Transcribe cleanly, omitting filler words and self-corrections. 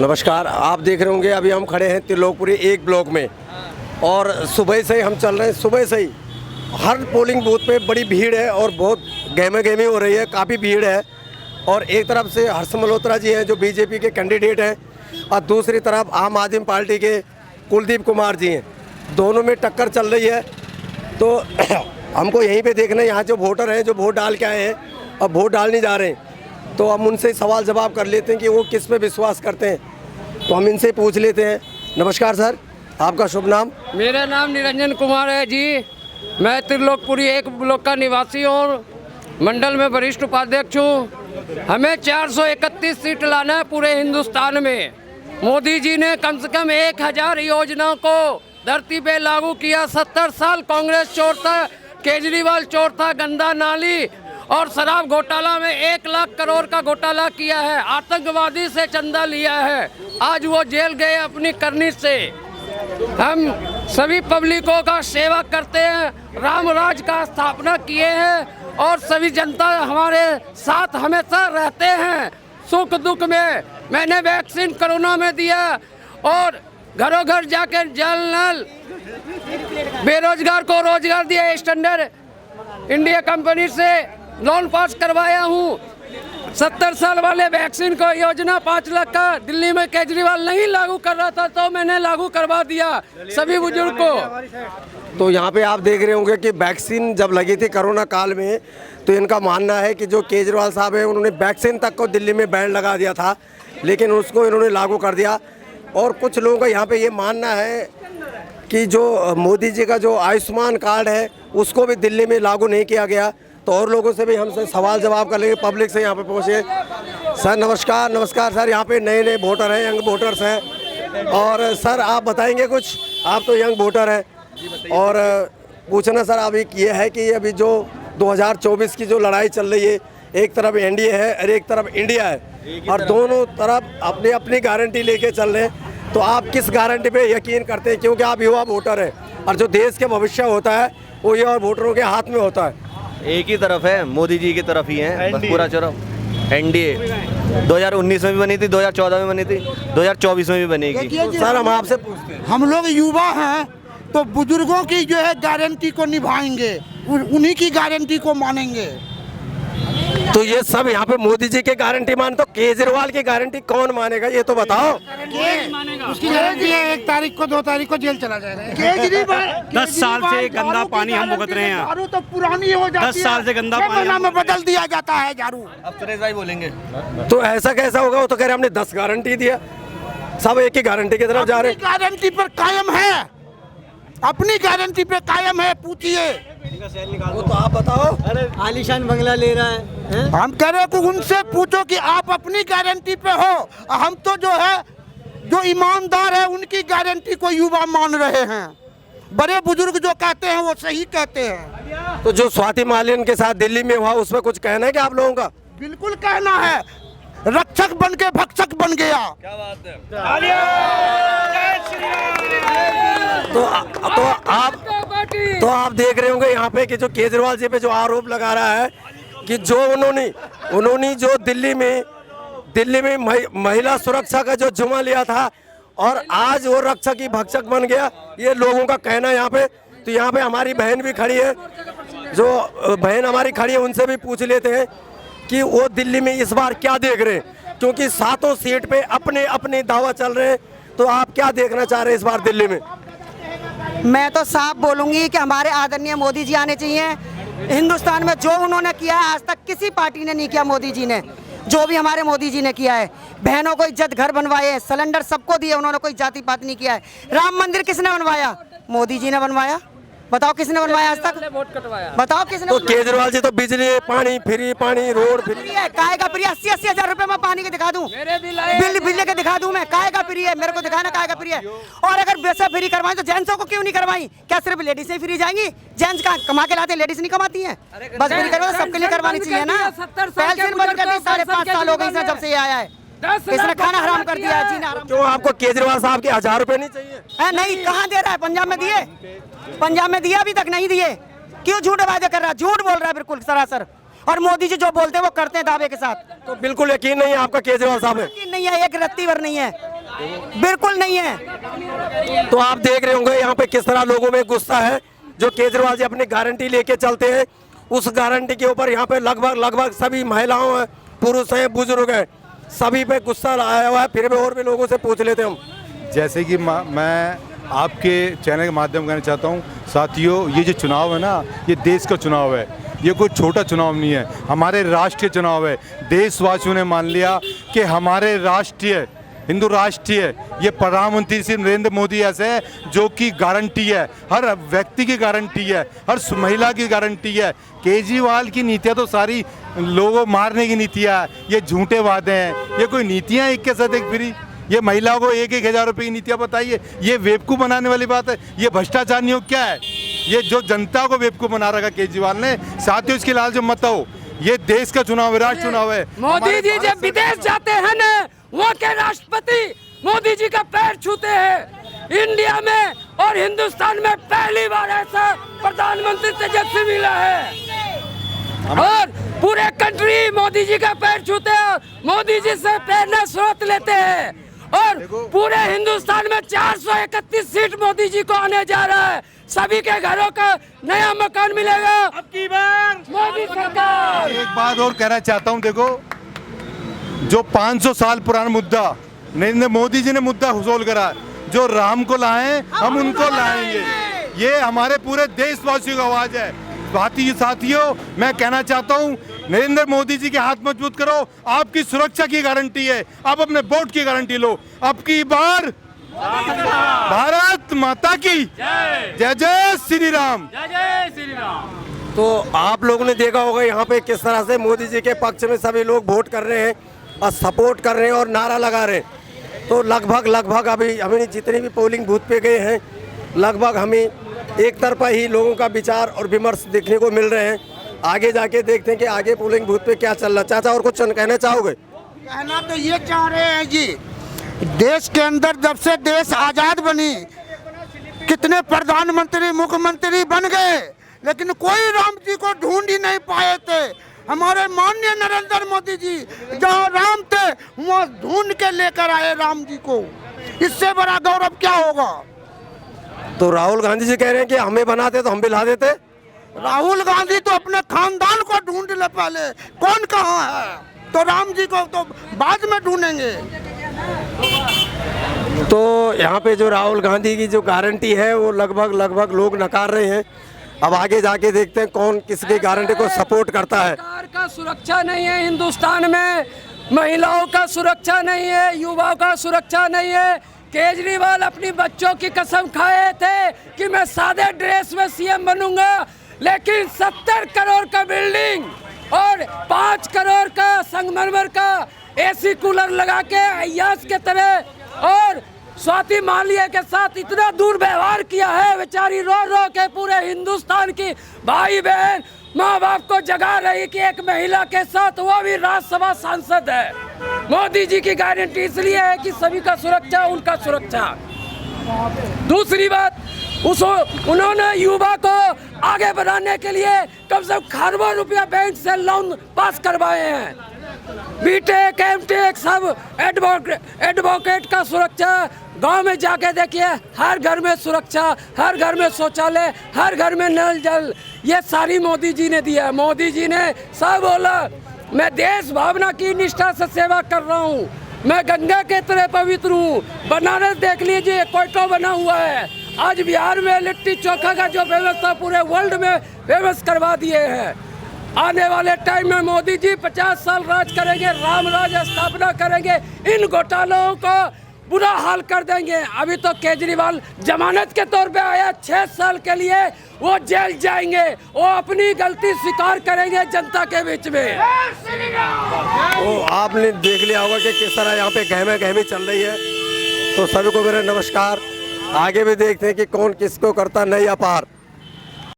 नमस्कार, आप देख रहे होंगे अभी हम खड़े हैं त्रिलोकपुरी एक ब्लॉक में और सुबह से ही हम चल रहे हैं। सुबह से ही हर पोलिंग बूथ पे बड़ी भीड़ है और बहुत गहमा गहमी हो रही है, काफ़ी भीड़ है। और एक तरफ से हर्ष मल्होत्रा जी हैं जो बीजेपी के कैंडिडेट हैं और दूसरी तरफ आम आदमी पार्टी के कुलदीप कुमार जी हैं। दोनों में टक्कर चल रही है। तो हमको यहीं पे देखना है, यहाँ जो वोटर हैं जो वोट डाल के आए हैं अब वोट डालने जा रहे हैं, तो हम उनसे सवाल जवाब कर लेते हैं कि वो किस पे विश्वास करते हैं। तो हम इनसे पूछ लेते हैं। नमस्कार सर, आपका शुभ नाम? मेरा नाम निरंजन कुमार है जी। मैं त्रिलोकपुरी एक ब्लॉक का निवासी और मंडल में वरिष्ठ उपाध्यक्ष हूँ। हमें 431 सीट लाना है पूरे हिंदुस्तान में। मोदी जी ने कम से कम 1000 योजनाओं को धरती पे लागू किया। 70 साल कांग्रेस चोर था, केजरीवाल चोर था, गंदा नाली और शराब घोटाला में 1 लाख करोड़ का घोटाला किया है। आतंकवादी से चंदा लिया है, आज वो जेल गए अपनी करनी से। हम सभी पब्लिकों का सेवा करते हैं, राम राज का स्थापना किए हैं और सभी जनता हमारे साथ हमेशा रहते हैं सुख दुख में। मैंने वैक्सीन कोरोना में दिया और घरों घर जाकर जल नल, बेरोजगार को रोजगार दिया, स्टैंडर्ड इंडिया कंपनी से लोन पास करवाया हूँ। 70 साल वाले वैक्सीन को योजना 5 लाख का दिल्ली में केजरीवाल नहीं लागू कर रहा था तो मैंने लागू करवा दिया सभी बुजुर्ग को। तो यहाँ पे आप देख रहे होंगे कि वैक्सीन जब लगी थी कोरोना काल में, तो इनका मानना है कि जो केजरीवाल साहब है उन्होंने वैक्सीन तक को दिल्ली में बैन लगा दिया था, लेकिन उसको इन्होंने लागू कर दिया। और कुछ लोगों का यहाँ पे ये मानना है कि जो मोदी जी का जो आयुष्मान कार्ड है उसको भी दिल्ली में लागू नहीं किया गया। तो और लोगों से भी हमसे सवाल जवाब कर लेंगे, पब्लिक से यहाँ पे पहुँचे। सर नमस्कार। नमस्कार सर, यहाँ पे नए नए वोटर हैं, यंग वोटर्स हैं। और सर आप बताएंगे कुछ, आप तो यंग वोटर हैं। और पूछना सर अभी ये है कि अभी जो 2024 की जो लड़ाई चल रही है, एक तरफ एनडीए है और एक तरफ इंडिया है और दोनों तरफ अपनी अपनी गारंटी लेके चल रहे हैं। तो आप किस गारंटी पे यकीन करते हैं, क्योंकि आप युवा वोटर हैं और जो देश के भविष्य होता है वो ये और वोटरों के हाथ में होता है? एक ही तरफ है, मोदी जी की तरफ ही है बस पूरा चुनाव। एनडीए 2019 में भी बनी थी, 2014 में बनी थी, 2024 में भी बनेगी। सर हम आपसे पूछते हैं, हम लोग युवा हैं तो बुजुर्गों की जो है गारंटी को निभाएंगे, उन्हीं की गारंटी को मानेंगे। तो ये सब यहाँ पे मोदी जी के गारंटी मान, तो केजरीवाल की गारंटी कौन मानेगा ये तो बताओ। उसकी गारंटी है 1 तारीख को 2 तारीख को जेल चला जाएगा केजरीवाल। 10 साल से गंदा पानी हम भुगत रहे हैं। झाड़ू तो पुरानी हो जाती है, 10 साल से गंदा पानी में बदल दिया जाता है झाड़ू। अब सुरेश भाई बोलेंगे। तो ऐसा कैसा होगा? वो तो कह रहे हमने 10 गारंटी दिया, सब एक ही गारंटी की तरफ जा रहे हैं। गारंटी पर कायम है, अपनी गारंटी पे कायम है, पूछिए। वो तो आप बताओ। आलीशान बंगला ले रहा है। हम कह रहे हैं कि उनसे पूछो कि आप अपनी गारंटी पे हो, हम तो जो है जो ईमानदार है उनकी गारंटी को युवा मान रहे हैं। बड़े बुजुर्ग जो कहते हैं वो सही कहते हैं। तो जो स्वाति मालिन के साथ दिल्ली में हुआ उसमें कुछ कहना है कि आप लोगों का? बिल्कुल कहना है, रक्षक बन के भक्षक बन गया। क्या बात है। तो आप देख रहे होंगे यहाँ पे कि जो केजरीवाल जी पे जो आरोप लगा रहा है कि जो उन्होंने जो दिल्ली में महिला सुरक्षा का जो जुम्मा लिया था और आज वो रक्षक ही भक्षक बन गया, ये लोगों का कहना है यहाँ पे। तो यहाँ पे हमारी बहन भी खड़ी है, जो बहन हमारी खड़ी है उनसे भी पूछ लेते हैं कि वो दिल्ली में इस बार क्या देख रहे हैं, क्योंकि 7 सीट पे अपने अपने दावा चल रहे हैं। तो आप क्या देखना चाह रहे हैं इस बार दिल्ली में? मैं तो साफ बोलूंगी कि हमारे आदरणीय मोदी जी आने चाहिए। हिंदुस्तान में जो उन्होंने किया है आज तक किसी पार्टी ने नहीं किया। मोदी जी ने जो भी हमारे मोदी जी ने किया है, बहनों को इज्जत घर बनवाए, सिलेंडर सबको दिए, उन्होंने कोई जाति पात नहीं किया है। राम मंदिर किसने बनवाया? मोदी जी ने बनवाया। बताओ किसने बनवाया आज तक? वोट कटवाया। बताओ किसने? तो केजरीवाल जी तो बिजली पानी फ्री, पानी रोड फ्री है। काय का प्रिय 80-80 हजार रुपए में पानी के दिखा दूं, बिल के दिखा दूं मैं। काय का प्रिय है, मेरे को दिखाना काय का प्रिय है। और अगर वैसे फ्री करवाएं तो जेंट्सों को क्यों नहीं करवाई? क्या सिर्फ लेडीज ही फ्री जाएंगी? जेंट्स का कमा के लाते, लेडीज नहीं कमाती हैं? बस फ्री करवा, सबके लिए करवानी चाहिए ना। पेंशन बंद कर दी, 5.5 साल हो गए जब से ये आया है। इसने खाना हराम कर दिया है, जीना हराम। क्यों आपको केजरीवाल साहब के 1000 रुपए नहीं चाहिए? नहीं, कहाँ दे रहा है? पंजाब में दिए, पंजाब में दिया, अभी तक नहीं दिए। क्यों झूठ वादे कर रहा है? झूठ बोल रहा है बिल्कुल सरासर। और मोदी जी जो बोलते हैं वो करते हैं दावे के साथ। तो बिल्कुल यकीन नहीं है आपका केजरीवाल साहब है? यकीन नहीं है, एक रत्ती भर नहीं है। बिल्कुल नहीं है। तो आप देख रहे होंगे यहाँ पे किस तरह लोगों में गुस्सा है। जो केजरीवाल जी अपनी गारंटी लेके चलते हैं, उस गारंटी के ऊपर यहाँ पे लगभग सभी महिलाओं हैं, पुरुष हैं, बुजुर्ग हैं, सभी पे गुस्सा आया हुआ है। फिर भी और भी लोगों से पूछ लेते हम। जैसे कि मैं आपके चैनल के माध्यम कहना चाहता हूँ, साथियों, ये जो चुनाव है ना, ये देश का चुनाव है, ये कोई छोटा चुनाव नहीं है, हमारे राष्ट्रीय चुनाव है। देशवासियों ने मान लिया कि हमारे राष्ट्रीय हिंदू राष्ट्रीय ये प्रधानमंत्री श्री नरेंद्र मोदी ऐसे है जो कि गारंटी है, हर व्यक्ति की गारंटी है, हर महिला की गारंटी है। केजरीवाल की नीतियाँ तो सारी लोगों मारने की नीतियाँ है, ये झूठे वादे हैं, ये कोई नीतियाँ एक के साथ एक फ्री, ये महिलाओं को 1-1 हज़ार रुपये की नीतियाँ बताइए, ये बेवकूफ़ बनाने वाली बात है। ये भ्रष्टाचार नहीं हो क्या है? ये जो जनता को बेवकूफ़ बना रखा केजरीवाल ने। साथियों, इसके लाल जो मत हो, ये देश का चुनाव है, राष्ट्र चुनाव है। मोदी जी जब विदेश जाते हैं ना, वहाँ के राष्ट्रपति मोदी जी का पैर छूते हैं। इंडिया में और हिंदुस्तान में पहली बार ऐसा प्रधानमंत्री तेजस्वी मिला है और पूरे कंट्री मोदी जी का पैर छूते हैं, मोदी जी से प्रेरणा स्रोत लेते हैं। और पूरे हिंदुस्तान में 431 सीट मोदी जी को आने जा रहा है। सभी के घरों का नया मकान मिलेगा अब की बार मोदी सरकार। एक बात और कहना चाहता हूँ, देखो, जो 500 साल पुराना मुद्दा नरेंद्र मोदी जी ने मुद्दा सोल्व करा, जो राम को लाए हम उनको लाएंगे, ये हमारे पूरे देशवासियों की आवाज है। साथियों, मैं कहना चाहता हूँ, नरेंद्र मोदी जी के हाथ मजबूत करो, आपकी सुरक्षा की गारंटी है, आप अपने वोट की गारंटी लो। अब की बार भारत माता की जय जय श्री राम। तो आप लोगों ने देखा होगा यहाँ पे किस तरह से मोदी जी के पक्ष में सभी लोग वोट कर रहे हैं और सपोर्ट कर रहे हैं और नारा लगा रहे हैं। तो लगभग अभी हमें जितने भी पोलिंग बूथ पे गए हैं, लगभग हमें एक तरफा ही लोगों का विचार और विमर्श देखने को मिल रहे हैं। आगे जाके देखते हैं कि आगे पोलिंग बूथ पे क्या चल रहा है। चाचा, और कुछ कहना चाहोगे? कहना तो ये चाह रहे हैं जी, देश के अंदर जब से देश आजाद बनी, कितने प्रधानमंत्री मुख्यमंत्री बन गए, लेकिन कोई राम जी को ढूंढ ही नहीं पाए थे। हमारे माननीय नरेंद्र मोदी जी जहाँ राम थे वहाँ ढूंढ के लेकर आए राम जी को। इससे बड़ा गौरव क्या होगा? तो राहुल गांधी जी कह रहे हैं कि हमें बनाते तो हम भी ला देते। राहुल गांधी तो अपने खानदान को ढूंढ ले पहले, कौन कहाँ है, तो राम जी को तो बाद में ढूंढेंगे। तो यहाँ पे जो राहुल गांधी की जो गारंटी है वो लगभग लोग नकार रहे हैं। अब आगे जाके देखते हैं कौन किसकी गारंटी को सपोर्ट करता है। सरकार का सुरक्षा नहीं है हिंदुस्तान में, महिलाओं का सुरक्षा नहीं है, युवाओं का सुरक्षा नहीं है। केजरीवाल अपनी बच्चों की कसम खाए थे कि मैं सादे ड्रेस में सीएम बनूंगा, लेकिन 70 करोड़ का बिल्डिंग और 5 करोड़ का संगमरमर का एसी कूलर लगा के अय्याश के तरह और स्वाति मालिया के साथ इतना दुर्व्यवहार किया है। बेचारी रो रो के पूरे हिंदुस्तान की भाई बहन माँ बाप को जगा रही कि एक महिला के साथ, वो भी राज्यसभा सांसद है। मोदी जी की गारंटी इसलिए है कि सभी का सुरक्षा, उनका सुरक्षा। दूसरी बात, उन्होंने युवा को आगे बढ़ाने के लिए कम से कम खरबों रुपया बैंक से लोन पास करवाए हैं। बीटेक एमटेक सब एडवोकेट का सुरक्षा। गांव में जाके देखिए, हर घर में सुरक्षा, हर घर में शौचालय, हर घर में नल जल, ये सारी मोदी जी ने दिया है। मोदी जी ने सब बोला, मैं देश भावना की निष्ठा से सेवा कर रहा हूँ, मैं गंगा के तरह पवित्र हूँ। बनारस देख लीजिए, क्वार्टर बना हुआ है। आज बिहार में लिट्टी चोखा का जो व्यवस्था पूरे वर्ल्ड में फेमस करवा दिए हैं। आने वाले टाइम में मोदी जी 50 साल राज करेंगे, राम राज स्थापना करेंगे, इन घोटालों को बुरा हाल कर देंगे। अभी तो केजरीवाल जमानत के तौर पे आया, 6 साल के लिए वो जेल जाएंगे, वो अपनी गलती स्वीकार करेंगे जनता के बीच में। तो आपने देख लिया होगा कि किस तरह यहाँ पे गहमी चल रही है। तो सभी को मेरा नमस्कार। आगे भी देखते हैं कि कौन किसको करता नहीं अपार।